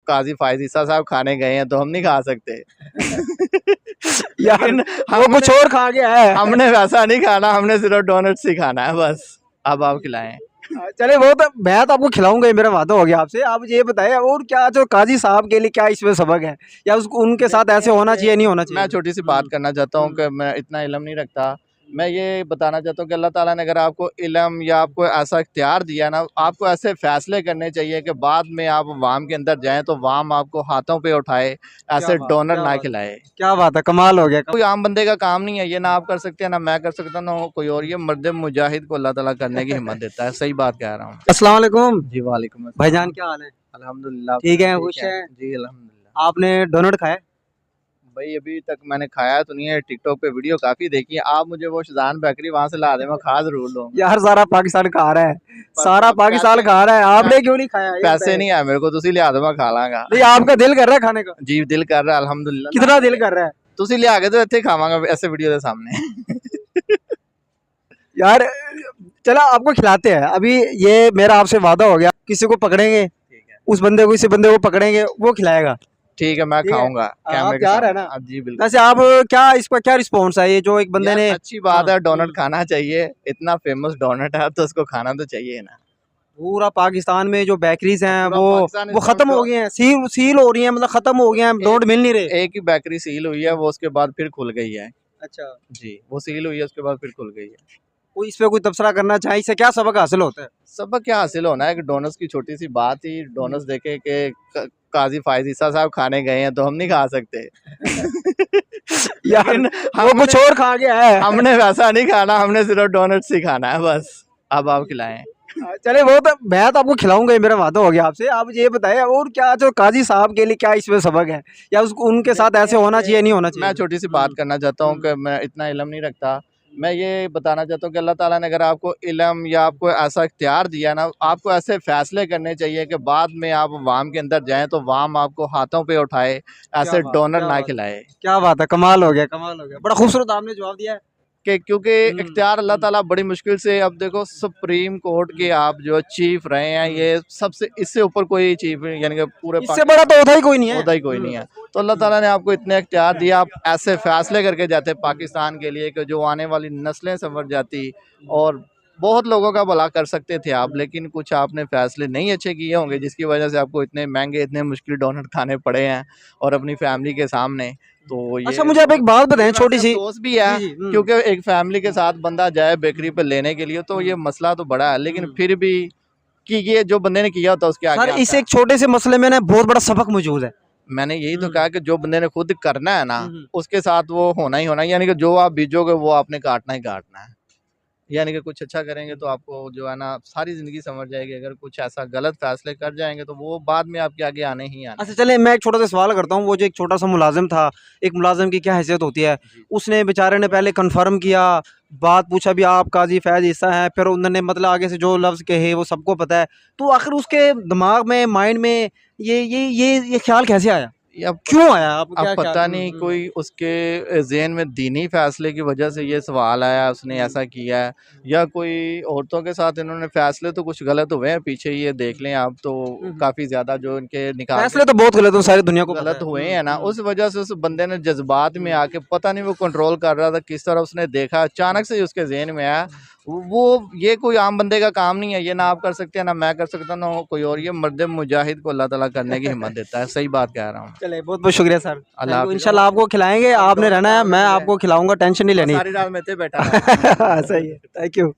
काजी फायज ईसा साहब खाने गए हैं तो हम नहीं खा सकते। यार वो कुछ और खा गया है। हमने वैसा नहीं खाना, हमने सिर्फ डोनट्स ही खाना है बस। अब आप खिलाएं। चले वो तो मैं तो आपको खिलाऊंगा ही, मेरा वादा हो गया आपसे। आप ये बताएं और क्या जो काजी साहब के लिए क्या इसमें सबक है, या उसको उनके साथ ऐसे होना चाहिए नहीं होना चाहिए? मैं छोटी सी बात करना चाहता हूँ कि मैं इतना इल्म नहीं रखता। मैं ये बताना चाहता हूँ कि अल्लाह ताला ने अगर आपको इल्म या आपको ऐसा इख्तियार दिया ना, आपको ऐसे फैसले करने चाहिए कि बाद में आप वाम के अंदर जाएं तो वाम आपको हाथों पे उठाए, ऐसे डोनर ना खिलाए। क्या बात है, कमाल हो गया। कोई आम बंदे का काम नहीं है ये, ना आप कर सकते हैं ना मैं कर सकता ना कोई और। ये मर्द मुजाहिद को अल्लाह ताला करने की हिम्मत देता है। सही बात कह रहा हूँ। अस्सलाम वालेकुम जी वालेकुम अस्सलाम। भाईजान, क्या हाल है? अल्हम्दुलिल्लाह ठीक है, खुश हैं? जी अल्हम्दुलिल्लाह। आपने डोनट खाया? भाई अभी तक मैंने खाया तो नहीं है, टिकटॉक पे वीडियो काफी देखी है। आप मुझे वो शान बेकरी वहां से ला दे, मैं खा जरूर लूंगा। यार सारा पाकिस्तान खा रहा है, सारा पाकिस्तान खा रहा है, आपने क्यों नहीं खाया? ये पैसे बताइए। नहीं है मेरे को, तुसी लिया दो मैं खा लांगा। नहीं, आपका दिल कर रहा है खाने का? जी दिल कर रहा है अल्हम्दुलिल्लाह। कितना दिल कर रहा है? तुसी लिया के तो इतने खावांगा ऐसे वीडियो के सामने। यार चला आपको खिलाते हैं। अभी ये मेरा आपसे वादा हो गया, किसी को पकड़ेंगे, ठीक है उस बंदे को, इसी बंदे को पकड़ेंगे, वो खिलाएगा। ठीक है, मैं ठीक है। खाऊंगा आप कैमरे के तैयार है सामने। ना? जी बिल्कुल। वैसे आप क्या, इसका क्या रिस्पॉन्स है? ये जो एक बंदे यार, ने, अच्छी बात हाँ, है, डोनट खाना चाहिए। इतना फेमस डोनट है तो उसको खाना तो चाहिए ना। पूरा पाकिस्तान में जो बेकरीज हैं पूरा वो पाकिस्तान वो इस खत्म वक्त हो गई हैं, सील सील हो रही हैं, मतलब खत्म हो गए हैं, डोनट मिल नहीं रहे। एक ही बेकरी सील हुई है, वो उसके बाद फिर खुल गई है। अच्छा, जी वो सील हुई है, उसके बाद फिर खुल गई है। कोई इस पे कोई तबसरा करना चाहे, इससे क्या सबक हासिल होता है? सबक क्या हासिल होना है कि डोनट्स की छोटी सी बात ही, डोनट्स देखे कि काजी फायज ईसा साहब खाने गए हैं तो हम नहीं खा सकते। यार लेकिन वो कुछ और खा गया है। हमने वैसा नहीं खाना, हमने सिर्फ डोनट्स ही खाना है बस। अब आप खिलाएं। चले वो तो मैं तो आपको खिलाऊंगा ही, मेरा वादा हो गया आपसे। आप ये बताएं और क्या जो काजी साहब के लिए क्या इसमें सबक है, या उसको उनके साथ ऐसे होना चाहिए नहीं होना चाहिए? मैं छोटी सी बात करना चाहता हूँ कि मैं इतना इल्म नहीं रखता। मैं ये बताना चाहता हूँ कि अल्लाह ताला ने अगर आपको इल्म या आपको ऐसा इख्तियार दिया ना, आपको ऐसे फैसले करने चाहिए कि बाद में आप वाम के अंदर जाएं तो वाम आपको हाथों पे उठाए, ऐसे डोनर ना खिलाए। क्या बात है, कमाल हो गया, कमाल हो गया, बड़ा खूबसूरत आपने जवाब दिया है। कि क्योंकि इख्तियार अल्लाह ताला बड़ी मुश्किल से, अब देखो सुप्रीम कोर्ट के आप जो चीफ रहे हैं, ये सबसे इससे ऊपर कोई चीफ यानी कि पूरे इससे बड़ा तो होता ही कोई नहीं है। होता ही कोई नहीं है। तो अल्लाह ताला ने आपको इतने इख्तियार दिया, आप ऐसे फैसले करके जाते पाकिस्तान के लिए कि जो आने वाली नस्लें संवर जाती, और बहुत लोगों का भला कर सकते थे आप, लेकिन कुछ आपने फैसले नहीं अच्छे किए होंगे जिसकी वजह से आपको इतने महंगे इतने मुश्किल डोनट खाने पड़े हैं और अपनी फैमिली के सामने। तो ये अच्छा मुझे आप एक बात बताएं छोटी सी। अफसोस भी है, जी, जी, क्योंकि एक फैमिली के साथ बंदा जाए बेकरी पे लेने के लिए तो ये मसला तो बड़ा है, लेकिन फिर भी कि ये जो बंदे ने किया होता उसके आगे सर आता इस है। एक छोटे से मसले में ना बहुत बड़ा सबक मौजूद है। मैंने यही तो कहा कि जो बंदे ने खुद करना है ना, हम्म। उसके साथ वो होना ही होना है। यानी कि जो आप बीजोगे वो आपने काटना ही काटना है। यानी कि कुछ अच्छा करेंगे तो आपको जो है ना सारी ज़िंदगी समझ जाएगी, अगर कुछ ऐसा गलत फैसले कर जाएंगे तो वो बाद में आपके आगे आने ही आने अच्छा हैं। चले मैं एक छोटा सा सवाल करता हूँ। वो जो एक छोटा सा मुलाजिम था, एक मुलाजिम की क्या हैसियत होती है? जी। उसने बेचारे ने पहले कंफर्म किया, बात पूछा भी आप काजी फैज हिस्सा है, फिर उन्होंने मतलब आगे से जो लफ्ज़ कहे वो सबको पता है, तो आखिर उसके दिमाग में, माइंड में ये ख्याल कैसे आया, ये अब क्यों आया? आपको अब क्या ख्याल? पता नहीं कोई उसके ज़हन में दीनी फ़ैसले की वजह से ये सवाल आया, उसने ऐसा किया है, या कोई औरतों के साथ इन्होंने फ़ैसले तो कुछ गलत हुए हैं पीछे, ये देख लें आप तो काफ़ी ज़्यादा जो इनके निकाह फैसले तो बहुत गलत हो, सारी दुनिया को पता गलत है। हुए हैं ना, उस वजह से उस बंदे ने जज्बात में आके पता नहीं वो कंट्रोल कर रहा था किस तरह, उसने देखा अचानक से उसके ज़हन में आया। वो ये कोई आम बंदे का काम नहीं है ये, ना आप कर सकते हैं ना मैं कर सकता ना कोई और। ये मर्द मुजाहिद को अल्लाह ताला करने की हिम्मत देता है। सही बात कह रहा हूँ। चले बहुत बहुत शुक्रिया सर, अल्लाह हाफ़िज़। इंशाल्लाह आपको खिलाएंगे, आपने रहना है, मैं आपको खिलाऊंगा, टेंशन नहीं लेनी। सारी रात में बैठा सही है, थैंक यू।